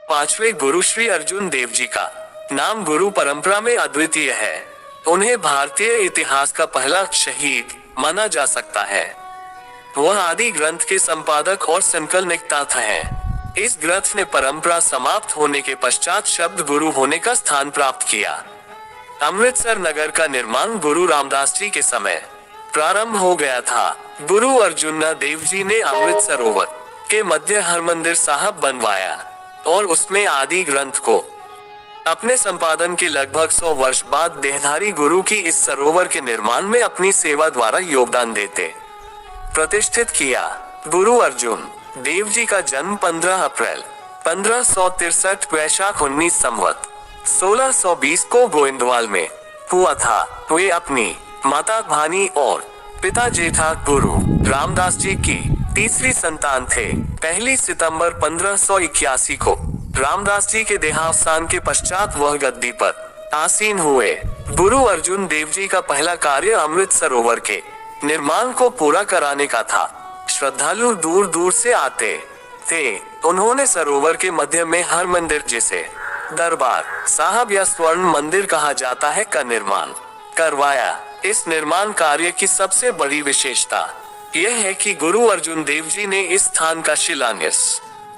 पांचवे गुरु श्री अर्जुन देव जी का नाम गुरु परंपरा में अद्वितीय है। उन्हें भारतीय इतिहास का पहला शहीद माना जा सकता है। वह आदि ग्रंथ के संपादक और संकलनकर्ता हैं। इस ग्रंथ ने परंपरा समाप्त होने के पश्चात शब्द गुरु होने का स्थान प्राप्त किया। अमृतसर नगर का निर्माण गुरु रामदास जी के समय प्रारंभ हो गया था। गुरु अर्जुन देव जी ने अमृत सरोवर के मध्य हरमंदिर साहब बनवाया और उसमें आदि ग्रंथ को अपने संपादन के लगभग 100 वर्ष बाद देहधारी गुरु की इस सरोवर के निर्माण में अपनी सेवा द्वारा योगदान देते प्रतिष्ठित किया। गुरु अर्जुन देव जी का जन्म 15 अप्रैल 1563 वैशाख 19 संवत 1620 को गोइंदवाल में हुआ था। वे अपनी माता भानी और पिता जेठा गुरु रामदास जी की तीसरी संतान थे। 1 सितंबर 1581 को रामदास जी के देहावसान के पश्चात वह गद्दी पर आसीन हुए। गुरु अर्जुन देव जी का पहला कार्य अमृत सरोवर के निर्माण को पूरा कराने का था। श्रद्धालु दूर दूर से आते थे। उन्होंने सरोवर के मध्य में हरमंदिर, जिसे दरबार साहब या स्वर्ण मंदिर कहा जाता है, का निर्माण करवाया। इस निर्माण कार्य की सबसे बड़ी विशेषता यह है कि गुरु अर्जुन देव जी ने इस स्थान का शिलान्यास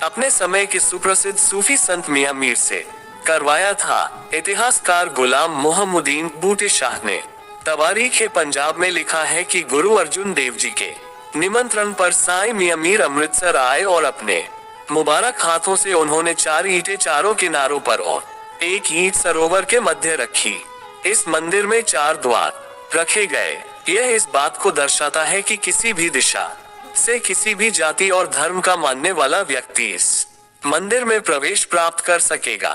अपने समय के सुप्रसिद्ध सूफी संत मियां मीर से करवाया था। इतिहासकार गुलाम मोहम्मदीन बूटे शाह ने तवारीख पंजाब में लिखा है कि गुरु अर्जुन देव जी के निमंत्रण पर साईं मियां मीर अमृतसर आए और अपने मुबारक हाथों से उन्होंने 4 ईंटें चारों किनारों पर और 1 ईंट सरोवर के मध्य रखी। इस मंदिर में 4 द्वार रखे गए। यह इस बात को दर्शाता है कि किसी भी दिशा से किसी भी जाति और धर्म का मानने वाला व्यक्ति इस मंदिर में प्रवेश प्राप्त कर सकेगा।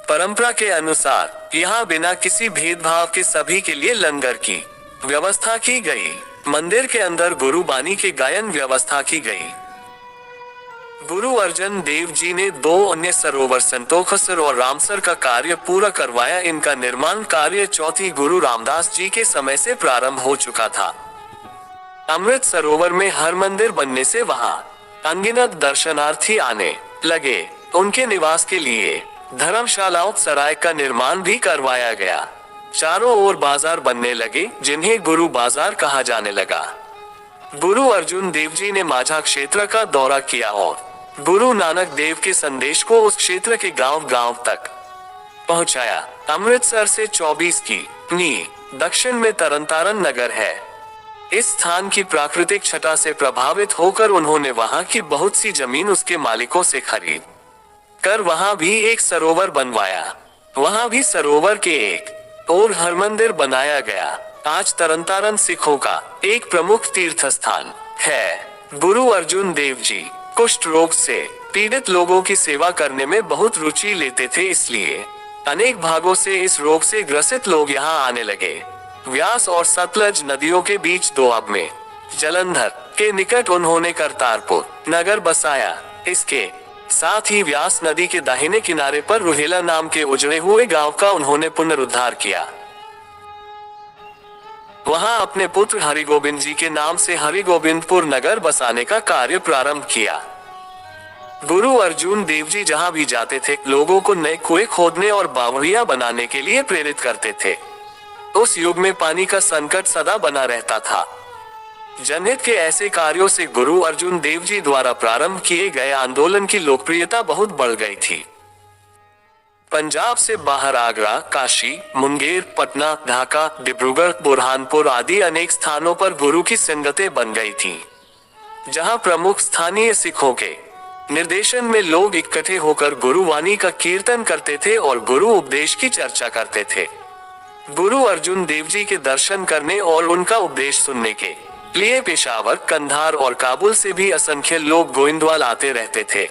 परंपरा के अनुसार यहाँ बिना किसी भेदभाव के सभी के लिए लंगर की व्यवस्था की गई। मंदिर के अंदर गुरु बानी के गायन व्यवस्था की गई। गुरु अर्जुन देव जी ने 2 अन्य सरोवर संतोखसर और रामसर का कार्य पूरा करवाया। इनका निर्माण कार्य चौथी गुरु रामदास जी के समय से प्रारंभ हो चुका था। अमृत सरोवर में हरमंदिर बनने से वहां अनगिनत दर्शनार्थी आने लगे। उनके निवास के लिए धर्मशालाओं सराय का निर्माण भी करवाया गया। चारों ओर बाजार बनने लगे, जिन्हें गुरु बाजार कहा जाने लगा। गुरु अर्जुन देव जी ने माझा क्षेत्र का दौरा किया और गुरु नानक देव के संदेश को उस क्षेत्र के गांव-गांव तक पहुंचाया। अमृतसर से 24 की दक्षिण में तरनतारन नगर है। इस स्थान की प्राकृतिक छटा से प्रभावित होकर उन्होंने वहां की बहुत सी जमीन उसके मालिकों से खरीद कर वहां भी एक सरोवर बनवाया। वहां भी सरोवर के एक और हरमंदिर बनाया गया। आज तरनतारन सिखों का एक प्रमुख तीर्थ स्थान है। गुरु अर्जुन देव जी कुष्ठ रोग से पीड़ित लोगों की सेवा करने में बहुत रुचि लेते थे, इसलिए अनेक भागों से इस रोग से ग्रसित लोग यहाँ आने लगे। व्यास और सतलज नदियों के बीच दोआब में जलंधर के निकट उन्होंने करतारपुर नगर बसाया। इसके साथ ही व्यास नदी के दाहिने किनारे पर रुहेला नाम के उजड़े हुए गांव का उन्होंने पुनरुद्धार किया। वहां अपने पुत्र हरिगोविंद जी के नाम से हरिगोविंदपुर नगर बसाने का कार्य प्रारंभ किया। गुरु अर्जुन देव जी जहां भी जाते थे, लोगों को नए कुएं खोदने और बावड़ियां बनाने के लिए प्रेरित करते थे। उस युग में पानी का संकट सदा बना रहता था। जनहित के ऐसे कार्यों से गुरु अर्जुन देव जी द्वारा प्रारंभ किए गए आंदोलन की लोकप्रियता बहुत बढ़ गई थी। पंजाब से बाहर आगरा, काशी, मुंगेर, पटना, ढाका, डिब्रूगढ़, बुरहानपुर आदि अनेक स्थानों पर गुरु की संगतें बन गई थीं, जहां प्रमुख स्थानीय सिखों के निर्देशन में लोग इकट्ठे होकर गुरुवाणी का कीर्तन करते थे और गुरु उपदेश की चर्चा करते थे। गुरु अर्जुन देव जी के दर्शन करने और उनका उपदेश सुनने के लिए पेशावर, कंधार और काबुल से भी असंख्य लोग गोइंदवाल आते रहते थे।